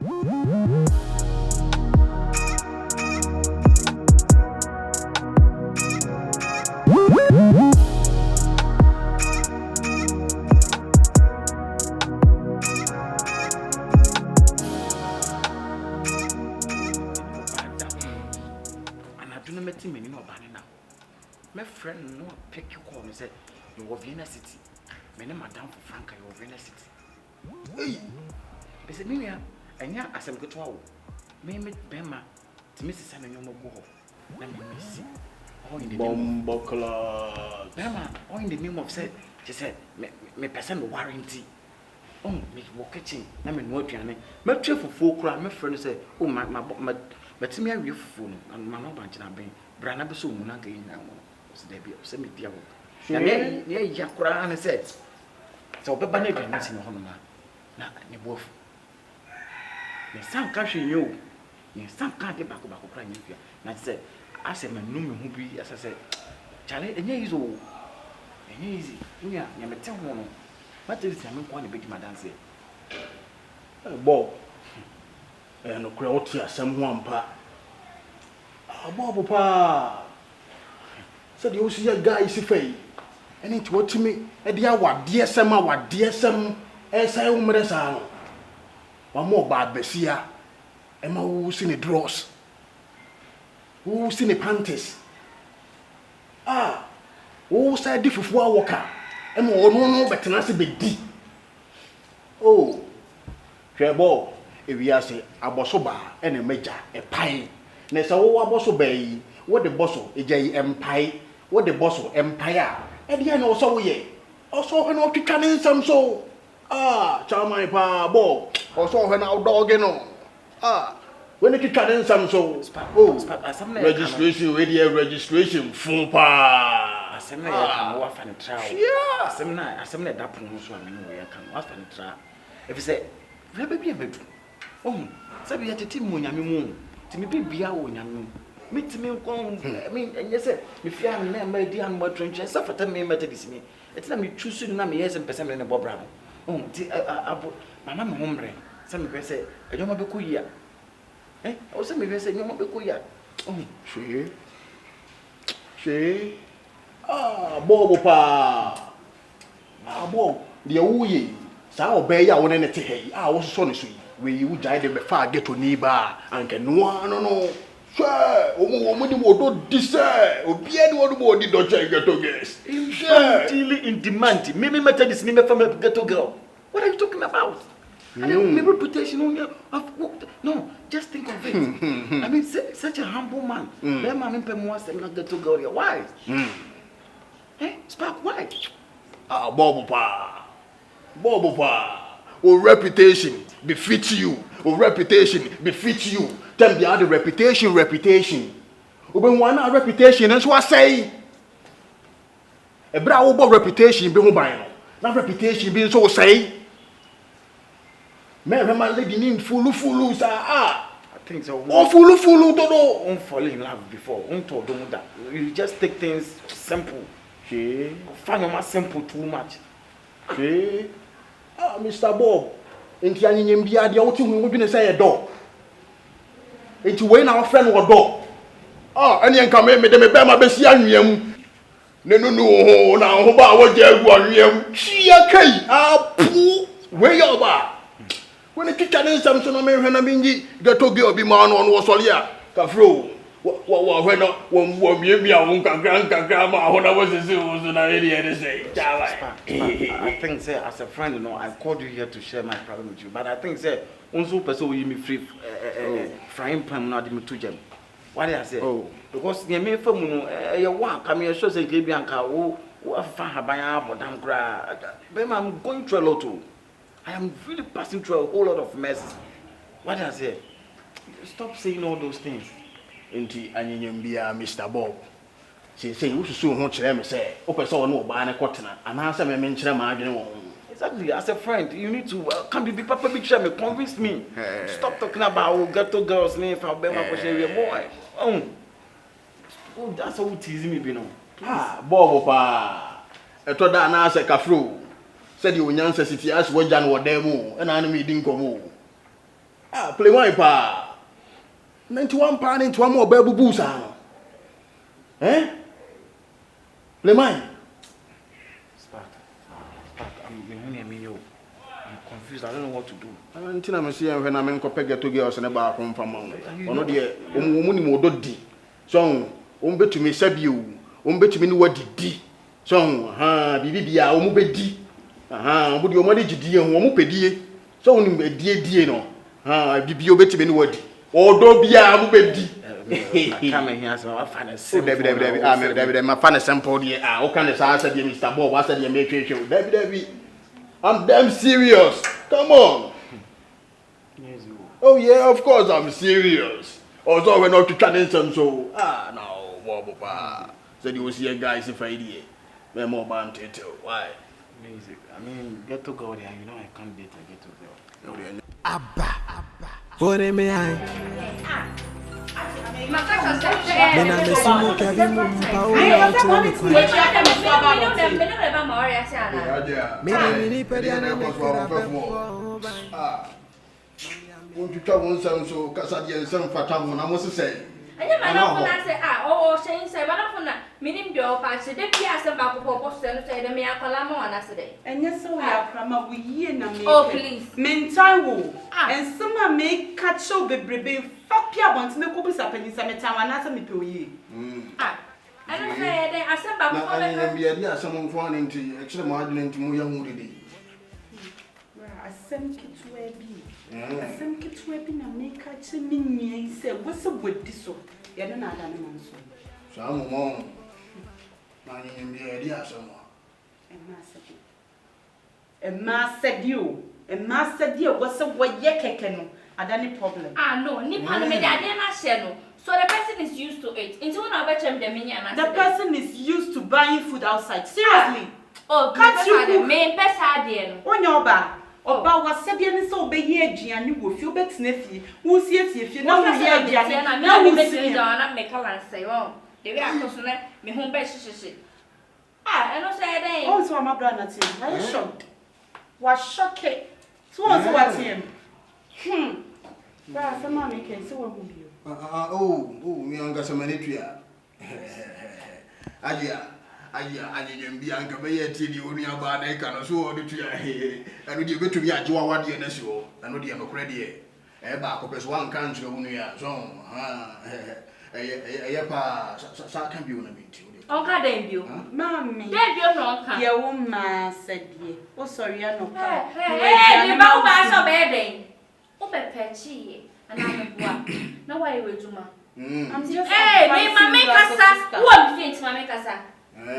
My friend no pick you call me say you were Vienna City. My name Madame Franka, you were Vienna City. Hey, they said me and ya as I'm good to me Bema to Mrs. San and your go. Let me see. Oh, in the Bombo Club. Bema, oh, in the name of said, she said, me person warranty. Oh, me walk kitchen. I mean, what you my trip for 4 crime. My friend said, oh, my, but to me, I'm your phone and my mobile and I've been Brana so Munanga in now. There be send me dear. Yeah, Yakura and said, so Babane didn't in Honoma. Now, you both. Some country knew, some can't get back about crying. And I said, I said, my name will be, as I said, Charlie, and he's old. And easy. Yeah, you may tell one. What is the one to big madam say? Bob, and a crowd here, someone pa. Bob, pa. Said you see a guy is fay. And it what to me, a dear what dear summer, what dear some, as I umresano. One more bad Bessia, Emma who's in a dross, who's in a panties. Ah, who said different for walker, and no, but Nancy be deep. Oh, Trebo, if we are say a bossoba and a major, a pie. Nessa, what bosso bay, what the bosso, a J empire. What the boss of empire, and the end also ye. Also, when not to come in some so. Ah, charm my pa, bo. Also, when our dog, you know. Ah, when it come in some so. Oh, registration, radio registration, full pa. Assembly, I can walk and try. Yeah, assembly, that promotion, I mean, I can walk and try. If you say, maybe a bit. Oh, so we had a team when I'm moon. To me, be our young. Meet me, I mean, and yes, if you are my dear and what trench, and suffer me, matter this me. It's not me choosing na me, yes, and person in a bob brown. Oh, my mamma hombre. Some may say, I don't want to be queer. Eh? Or some may say, you want to be queer. Oh, she. Ah, Bobopa. Ah, Bob, the Oye. So obey ya on anything. I was so sweet. We would die the far get to neighbor and can no. Sure, woman would desire, or be anyone who did not get to guess. In demand, maybe matter this name from a ghetto girl. What are you talking about? I don't my reputation on you. No, just think of it. I mean, such a humble man. Then my name was a ghetto girl. Why? Eh, Spark, why? Ah, Bobopa. Or reputation befits you. Or reputation befits you. Tell the other reputation. When one reputation, that's what I say. A brow reputation being by now. Reputation being so say. Man, my lady named Fulu. I think so. Oh, Fulu, don't fall in love before. Don't that. You just take things simple. She find them simple too much. She. Ah, Mr. Bob. Into any India, the outing will be say a dog. Into when our friend was dog. Ah, and you come in with them a bema besian. No, now, who about what you want? She a key. Ah, pooh, where you are. When the kitchen is something, I mean, when I mean, get to give me man on was all here. Kafro. When me, I won't grandma, when I was a zoo, and I didn't say, I think, sir, as a friend, you know, I called you here to share my problem with you. But I think, sir, also, person will me free frying pan, not me to jam. What did I say? Oh, because you may from you want, come here, show say, Gabianca, who are far by our damn cry. But I'm going through a lot too. I am really passing through a whole lot of mess. What did I say? Stop saying all those things. Inti anyanyambia Mr. Bob. She say you so ho kire me say open so no ba na kotena ana say me kire ma adwene wo. Exactly, as a friend you need to come be papa be kire me convince me. Stop talking about ghetto girls name for be ma question we boy. Oh, that's how teasing me be no. Ah, Bob pa. Eto da na say kafro. Said you nyansa city as wajan wo dem o na na me din komo. Ah, play one pa. 91 pound into one more baby booze. Eh? Play mine. Spark, I'm confused. I don't know what to do. Until I'm seeing when I'm in Copega to girls and about home from Mount. Or not yet, woman more doddy. So, bet to me, sab you. Bet to me what did. So, Bibia, Omubedi. Would your money dear, Omupedi? So, dear, no. Bibio bet to me what. Or don't be a Omubedi. Come here, so I find a simple. David, my fan sample, dear. How can the answer, dear Mr. Bob? What's the matrix? David, I'm damn serious. Come on. Yes, oh, yeah, of course I'm serious. Also, we're not to challenge some so. No, Bob. Said you will see a guy if I did. We're more bound to tell. Why? Music. I mean, get to go there. You know, I can't date and get to go. Abba. What am I? Won't you trouble some so Casadia and some Fatam, I must say. I know when I say, oh, saying, say, but I'm not meaning your patch, the Pias and Baco say the Mia Colamo on us today. And yes, so we are from we year na me. Oh, please. Mentai and some make catch so be fuck ya want me copus up in some time and answer me to ye. I don't say, I said, but I'm be someone finding to extra margin to young woody. I sent it to a bee. I sent it to a bee and make catch me. Said, what's up with this? So, you're not an animal. Some more. I am the idea somewhere. And Master said you. And Master dear, what's up with your cake? I don't any problem. No, Nippon made I didn't say. So the person is used to it. Into one of them, the minion. The person is used to buying food outside. Seriously. Oh, can't you main pest idea? On your back. Oba was sabian so be ye and you will feel better sniffy. Who sees if you know here, and now we make a say, oh, they are personal, me home best. And I say, also, my brother, I was shocked. Was shocked. So, what's him? Well, some money can so will you. Me on got some money. I didn't be Uncle Bay till you only about a can so the tree. And would you go to be a Joa DNSO and would you have a credit? A back of one country when we are so. A can be on a bit. Oh, God, damn you, Mammy. there be no your woman said ye. Oh, sorry, I know. Hey, the bow pass of bedding. Open petchy, and I'm no way with Juma. I'm just hey, me, make us one thing, my make us.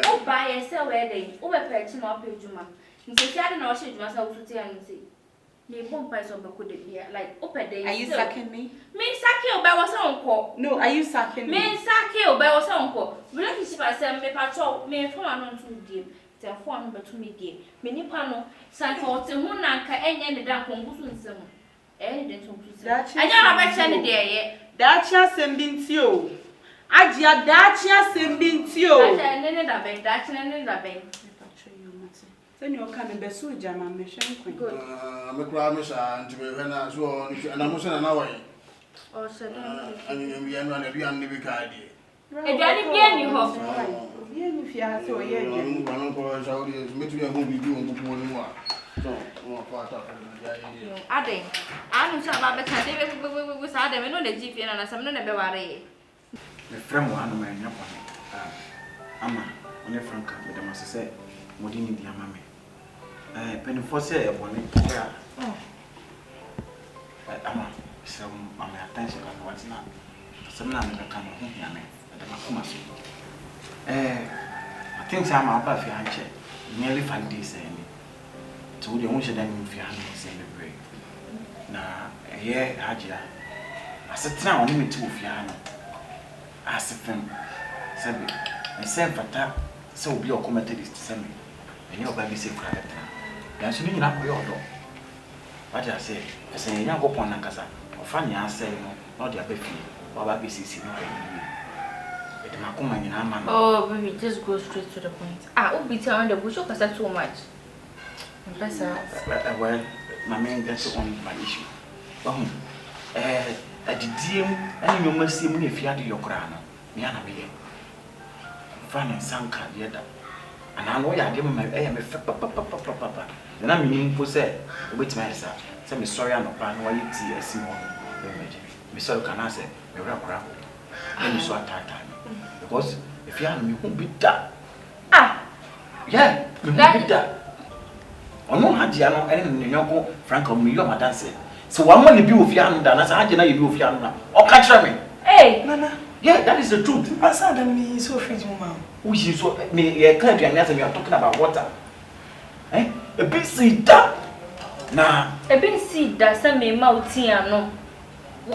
Oh, buy and sell wedding, over petching or pay Juma. Since I don't know, she myself to tell and see. Me, one price of a good idea, like open day. Are you sucking me? Me, suck you by what's uncle. No, are you sucking me? Me, suck you by what's uncle. Relationship, I said, me patrol, me for one to game. Tell 4 number to me game. Many panel, Sanford, and Munanka, and the dark one goes in some. Anything to I never mentioned there yet. That's just sending to you. Hajia, that's just sending to you. That's another bank. Then you're coming to Besu Jama mission. Good. I'm a promise and to be when I saw and I'm also an hour. Oh, so And we are not a young living card. if you hope. If you have to, yeah, I'm going to meet you a movie doing more. So, Adding, I don't know about the country with Adam and no the GP and some never. My friend one man, Ama, only Franka, but I must say, Modini, dear mammy. Penny for say, one, Ama, so my attention on what's not. Some man can come home here, and the Macumas. I think I'm up of your handshake, nearly 5 days. So the only thing if you have celebrate. Now, a year, Hajia. I said, now only 2 of Yano. I said, Sabi, and send for that, so be your committed is to send me. And your baby say, cry. That's me not your door. What I say, I say, you go upon Nankasa, or funny, I say, not your baby, or baby sees you. Oh, baby, just go straight to the point. I will be telling the bush because that's too much. Well, my main gets on my issue. adidiem ani nyoma sie mu ne fiade yokra no me ana me ye fane sanka ye da ana no ya de me me fe papa na me nimpo se obetima yesa se me sorry anopa no waye ti asi ho me sorry kana se me wra kora me so atata because if you are me hu bi da yeah me hu bi da ono Hajia no ene ne nyoko Franka me yo madanse so one money be of yan da na sa Hajia na ye be of yan na o ka kire me Nana, yeah, that is the truth. Answer them me so free mama. Who is so me can't you answer me are talking about water. A big seed da. Na a big seed that some me mouth no.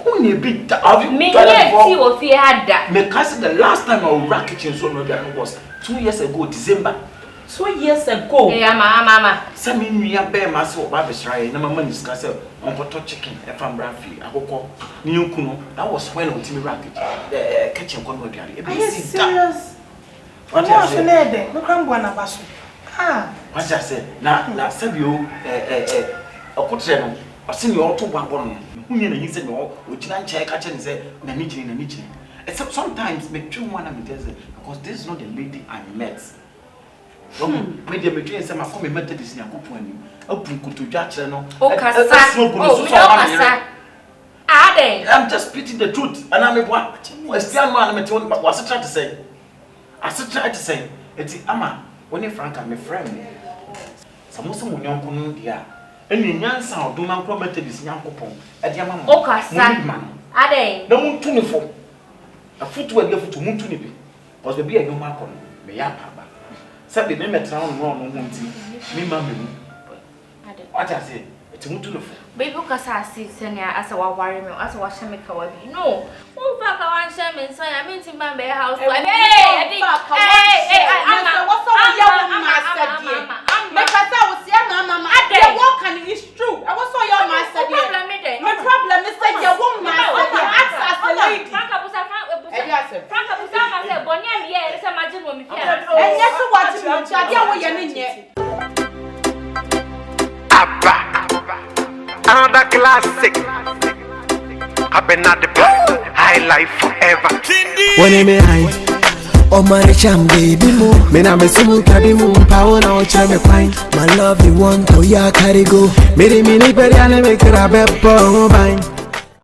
Only a bit that me tea or fear had that. Me cast the last time I was kitchen so no that was 2 years ago December. 2 years ago. Yeah, mama. Some in me a bear master of Barbie Shrine, no man discuss on potato chicken, a farm braffy, a cocoa, new kuno. That was when we Timmy Racket, the kitchen convert. Are you serious? What I said, no come one of us. What I said, now, Sabio, a cotton, or senior auto one, who you said, no, which I check, and say, Nanichi. Except sometimes make 2 1 because this is not the lady I met. Me dey between say ma come method this nyakopo ani apun kotodwa kire no I'm just speaking the truth and I'm a Westian man me was trying to say eti ama when Franka me friend me samoso munyonko no dia eni nyansa odoma nkro method this nyakopo e dia mama Aden na muntu ni fo afutu ade afutu muntu ni bi because be bia nyoma akọ me ya papa sabe me metra on no nti me ma me mu what I say it's muntu no fo baby kasa see senia asa wa worry me asa wa shame ka wa bi no who back I want shame and say I mean to man be house hey what's up with your master dear me kasa wo see mama the work and it's true I was so your master dear my problem is that your woman master dear ask as a lady Franka busa ma say bonya me here say imagine wo me fear and yes what you dia wo ye ne nye Another classic. I've been at the past, high life forever. When I'm high, oh my cham baby mo. Me na me sumu kabi mo, power na ocha me fine. My love you want to ya carry go. Me ni peri ane me kira beppo bine.